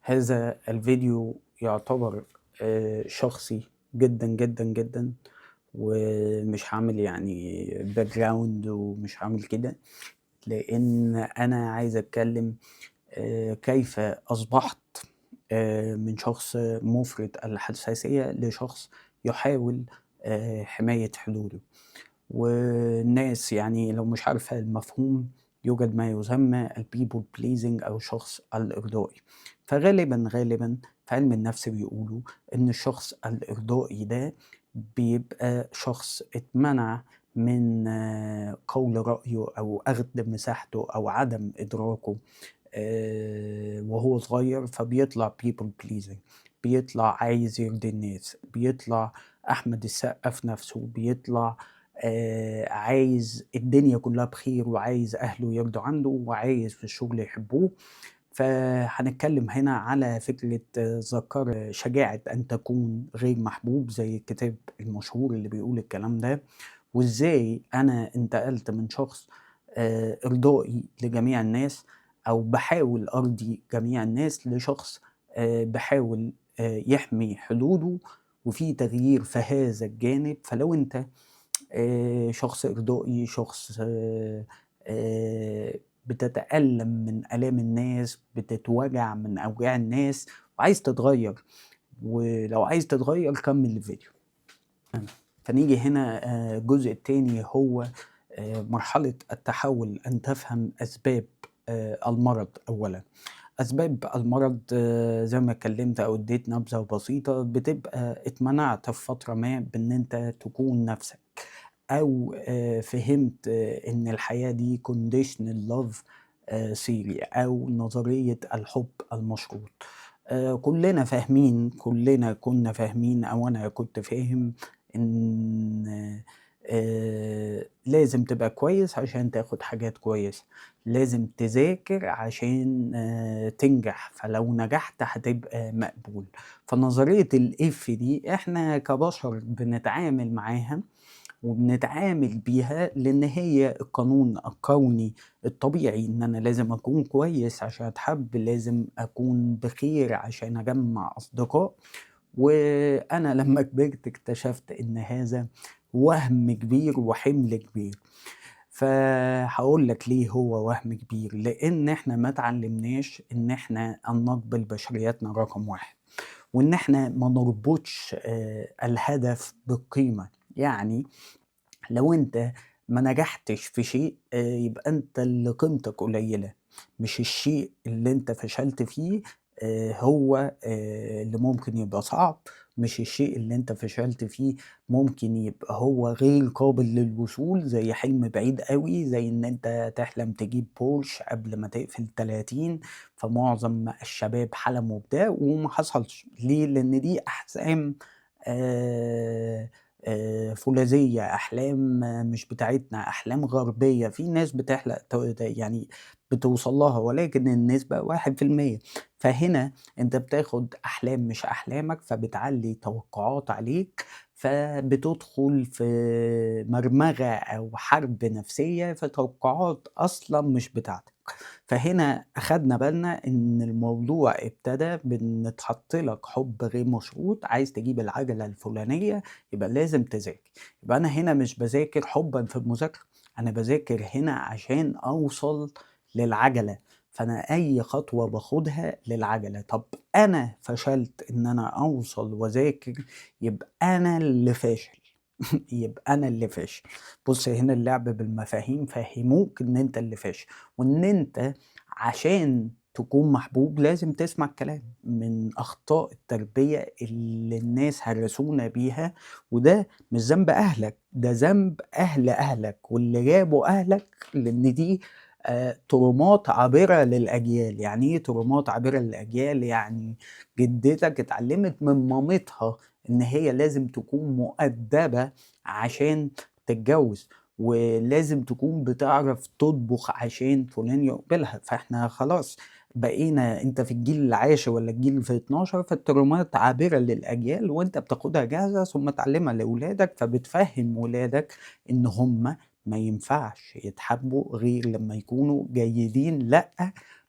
هذا الفيديو يعتبر شخصي جدًا، جدًا، جدًا، ومش هاعمل يعني background ومش هاعمل كده، لإن أنا عايز أتكلم كيف أصبحت من شخص مُفرط الحساسية لشخص يحاول حماية حدوده. والناس يعني لو مش عارفة المفهوم، يوجد ما يسمى الpeople pleasing أو الشخص الإرضائي. فغالبًا، غالبًا في علم النفس بيقولوا إن الشخص الإرضائي ده بيبقى شخص اتمنع من قول رأيه أو أخْد مساحته أو عدم إدراكه وهو صغير، فبيطلع people pleasing، بيطلع عايز يرضي الناس، بيطلع أحمد السقا في نَفْسه، بيطلع عايز الدنيا كلّها بخير وعايز أهله يرضوا عنده وعايز في الشغل يحبوه. فهنتكلم هنا على فكرة شجاعة أن تكون غير محبوب زي الكتاب المشهور اللي بيقول الكلام ده، وإزاي أنا انتقلت من شخص إرضائي لجميع الناس أو باحاول أرضي جميع الناس لشخص باحاول يحمي حدوده وفي تغيير في هذا الجانب. فلو أنت شخص إرضائي، شخص بتتألم من آلام الناس، بتتوجع من أوجاع الناس وعايز تتغيّر، ولو عايز تتغيّر كمّل الفيديو. فنيجي هنا الجزء التاني هو مرحلة التحوّل، أن تفهم أسباب المرض أولًا. أسباب المرض زي ما اتكلّمت أو ادّيت نبذة بسيطة، بتبقى اتمنعت في فترة ما بإن أنت تكون نَفْسك. أو فهمت إن الحياة دي conditional love theory أو نظرية الحب المشروط. كُلّنا فاهمين، كُلّنا كُنّا فاهمين أو أنا كنت فاهم إن لازم تبقى كويس عشان تاخُد حاجات كويسة، لازم تذاكر عشان تنجح، فلو نجحت هتبقى مقبول. فنظرية الإف دي إحنا كبشر بنتعامل معاها وبنتعامل بيها لإن هي القانون الكوني الطبيعي، إن أنا لازم أكون كويس عشان أتحب، لازم أكون بخير عشان أجمّع أصدقاء. وأنا لمّا كبرت اكتشفت إن هذا وَهْم كبير وحِمل كبير. فهاقول لك ليه هو وَهْم كبير، لإن إحنا ما اتعلمناش إن إحنا أن نقبل بشرياتنا رقم 1، وإن إحنا ما نربطش الهدف بالقيمة. يعني لو أنت ما نجحتش في شيء يبقى أنت اللي قيمتك قليلة، مش الشيء اللي أنت فشلت فيه هو اللي ممكن يبقى صعب، مش الشيء اللي أنت فشلت فيه ممكن يبقى هو غير قابل للوصول، زي حلم بعيد أوي، زي إن أنت تحلم تجيب Porsche قبل ما تقفل 30، فمعظم الشباب حلموا بده وما حصلش. ليه؟ لإن دي أحلام آآ فولاذية، أحلام مش بتاعتنا، أحلام غربية. في ناس بتحلق يعني بتوصل لها ولكن النسبة 1%. فهنا أنت بتاخد أحلام مش أحلامك، فبتعلّي توقعات عليك، فبتدخل في مرمغة أو حرب نفسية في توقعات أصلًا مش بتاعتك. فهنا أخدنا بالنا إن الموضوع ابتدى بإن اتحط لك حُب غير مشروط، عايز تجيب العجلة الفلانية يبقى لازم تذاكر. يبقى أنا هنا مش باذاكر حُبًا في المذاكرة، أنا باذاكر هنا عشان أوصل للعجلة، فأنا أي خطوة باخدها للعجلة. طب أنا فشلت إن أنا أوصل وأذاكر، يبقى أنا اللي فاشل. يبقى أنا اللي فاشل. بُص هنا اللعب بالمفاهيم، فهّموك إن أنت اللي فاشل، وإن أنت عشان تكون محبوب لازم تسمع الكلام. من أخطاء التربية اللي الناس هرّسونا بيها، وده مش ذنب أهلك، ده ذنب أهل أهلك واللي جابوا أهلك، لإن دي ترومات عابرة للأجيال. يعني إيه ترومات عابرة للأجيال؟ يعني جدتك اتعلمت من مامتها إن هي لازم تكون مؤدبة عشان تتجوز، ولازم تكون بتعرف تطبخ عشان فلان يقبلها. فإحنا خلاص بقينا أنت في الجيل العاشر والّا الجيل في 12، فالترومات عابرة للأجيال وأنت بتاخدها جاهزة ثم تعلمها لولادك، فبتفهم ولادك إن هم ما ينفعش يتحبوا غير لمّا يكونوا جيدين، لأ،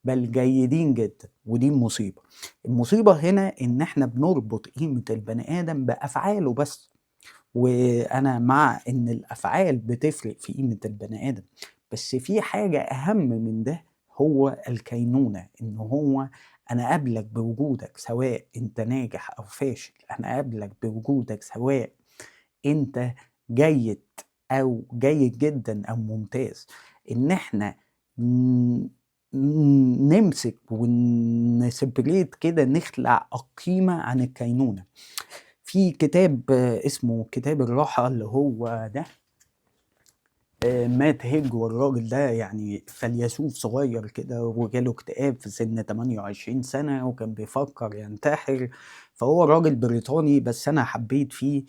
بل جيدين جدًا، ودي المصيبة. المصيبة هنا إن إحنا بنربط قيمة البني آدم بأفعاله بس، وأنا مع إن الأفعال بتفرق في قيمة البني آدم، بس في حاجة أهم من ده، هو الكينونة، إن هو أنا قابلك بوجودك سواء أنت ناجح أو فاشل، أنا قابلك بوجودك سواء أنت جيد أو جيد جدًا أو ممتاز، إن إحنا ن نمسك ونseparate كده، نخلع القيمة عن الكينونة. في كتاب اسمه كتاب الراحة، اللي هو ده مات هيج، والراجل ده يعني فيلسوف صغير كده وجاله اكتئاب في سن 28 سنة وكان بيفكر ينتحر. فهو راجل بريطاني، بس أنا حبيت فيه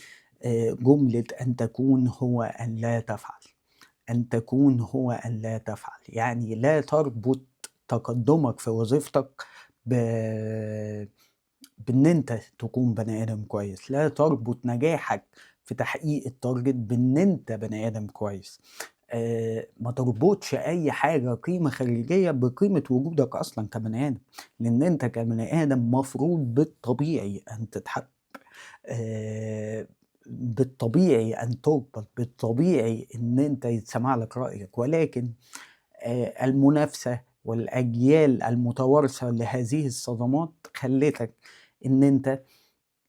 جملة أن تكون هو أن لا تفعل. أن تكون هو أن لا تفعل، يعني لا تربط تقدمك في وظيفتك ب بإن أنت تكون بني آدم كويس، لا تربط نجاحك في تحقيق الtarget بإن أنت بني آدم كويس. ما تربطش أي حاجة قيمة خارجية بقيمة وجودك أصلًا كبني آدم، لإن أنت كبني آدم مفروض بالطبيعي أن تتحب، آآ بالطبيعي أن تُقبل، بالطبيعي إن أنت يتسمع لك رأيك، ولكن المنافسة والأجيال المتوارثة لهذه الصدمات خلّتك إن أنت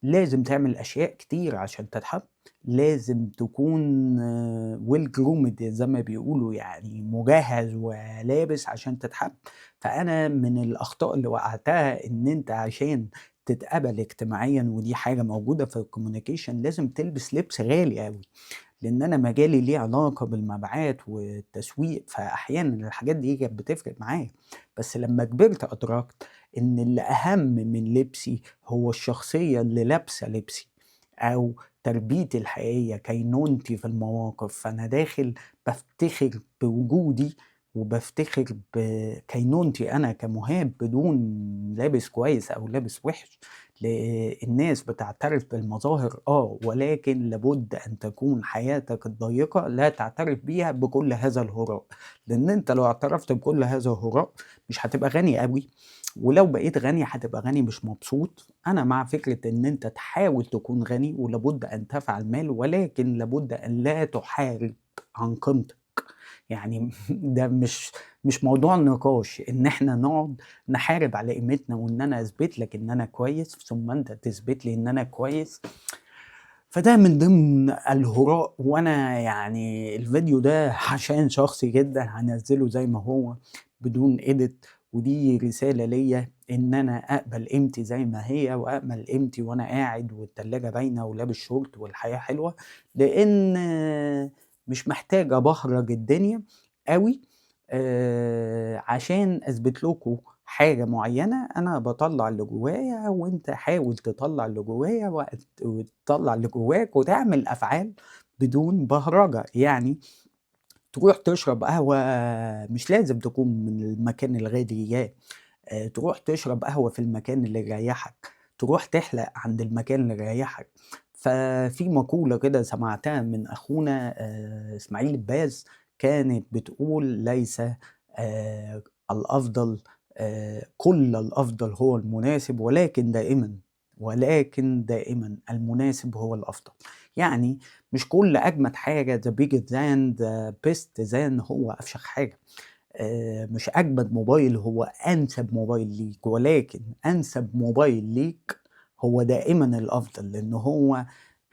لازم تعمل أشياء كتير عشان تتحب، لازم تكون well groomed زي ما بيقولوا، يعني مجهّز ولابس عشان تتحب. فأنا من الأخطاء اللي وقعتها إن أنت عشان تتقبل اجتماعيًا، ودي حاجة موجودة في الcommunication، لازم تلبس لبس غالي أوي. لإن أنا مجالي ليه علاقة بالمبيعات والتسويق، فأحيانًا الحاجات دي كانت بتفرق معايا، بس لمّا كبرت أدركت إن اللي أهم من لبسي هو الشخصية اللي لابسة لبسي، أو تربيتي الحقيقية، كينونتي في المواقف. فأنا داخل بافتخر بوجودي وبافتخر بكينونتي أنا كمُهاب، بدون لابس كويس أو لابس وِحِش. الناس بتعترف بالمظاهر ولكن لابد أن تكون حياتك الضيقة لا تعترف بيها بكل هذا الهراء، لأن أنت لو اعترفت بكل هذا الهراء مش هتبقى غني أوي، ولو بقيت غني هتبقى غني مش مبسوط. أنا مع فكرة إن أنت تحاول تكون غني، ولابد أن تفعل مال، ولكن لابد أن لا تحارب عن قيمتك. يعني ده مش موضوع نقاش إن إحنا نقعد نحارب على قيمتنا، وإن أنا أثبت لك إن أنا كويس، ثم أنت تثبت لي إن أنا كويس. فده من ضمن الهراء، وأنا يعني الفيديو ده عشان شخصي جدًا هانزّله زي ما هو بدون edit، ودي رسالة ليّا إن أنا أقبل قيمتي زي ما هي، وأقبل قيمتي وأنا قاعد والتلاجة باينة ولابس شورت والحياة حلوة، لإن مش محتاج أبهرج الدنيا أوي عشان أثبت لكم حاجة معيّنة. أنا باطلّع اللي جوايا، وأنت حاول تطلّع اللي جوايا وتطلّع اللي جواك وتعمل أفعال بدون بهرجة. يعني تروح تشرب قهوة، مش لازم تكون من المكان الغالي جاه، تروح تشرب قهوة في المكان اللي يريّحك، تروح تحلق عند المكان اللي يريّحك. ففي مقولة كده سمعتها من أخونا إسماعيل الباز، كانت بتقول: "ليس الأفضل كل الأفضل هو المناسب، ولكن دائمًا المناسب هو الأفضل." يعني مش كل أجمد حاجة the bigger than the best than هو أفشخ حاجة. مش أجمد موبايل هو أنسب موبايل ليك، ولكن أنسب موبايل ليك هو دائمًا الأفضل، لإن هو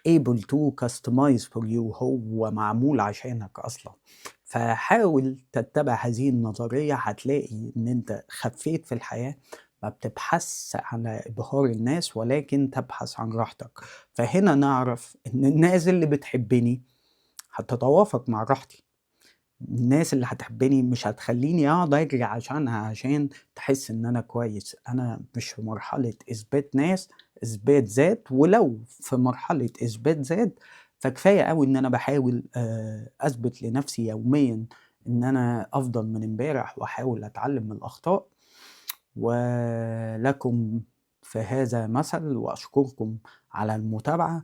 able to customize for you، هو معمول عشانك أصلًا. فحاول تتبع هذه النظرية، هتلاقي إن أنت خفّيت في الحياة، ما بتبحثش على إبهار الناس، ولكن تبحث عن راحتك. فهنا نعرف إن الناس اللي بتحبني هتتوافق مع راحتي. الناس اللي هتحبني مش هتخلّيني أقعد أجري عشانها عشان تحس إن أنا كويس. أنا مش في مرحلة إثبات ناس، إثبات ذات، ولو في مرحلة إثبات ذات فكفاية أوي إن أنا باحاول أثبت لنفسي يوميًا إن أنا أفضل من امبارح، وأحاول أتعلم من الأخطاء. ولكم في هذا مثل، وأشكركم على المتابعة،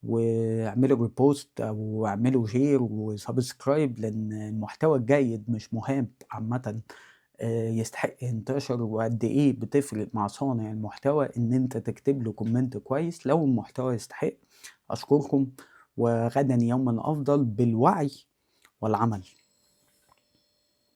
واعملوا repost أو اعملوا share وsubscribe، لأن المحتوى الجيد مش مهاب عامةً يستحق ينتشر، وقد إيه بتفرق مع صانع المحتوى إن أنت تكتب له comment كويس لو المحتوى يستحق. أشكركم، وغدًا يومًا أفضل بالوعي والعمل.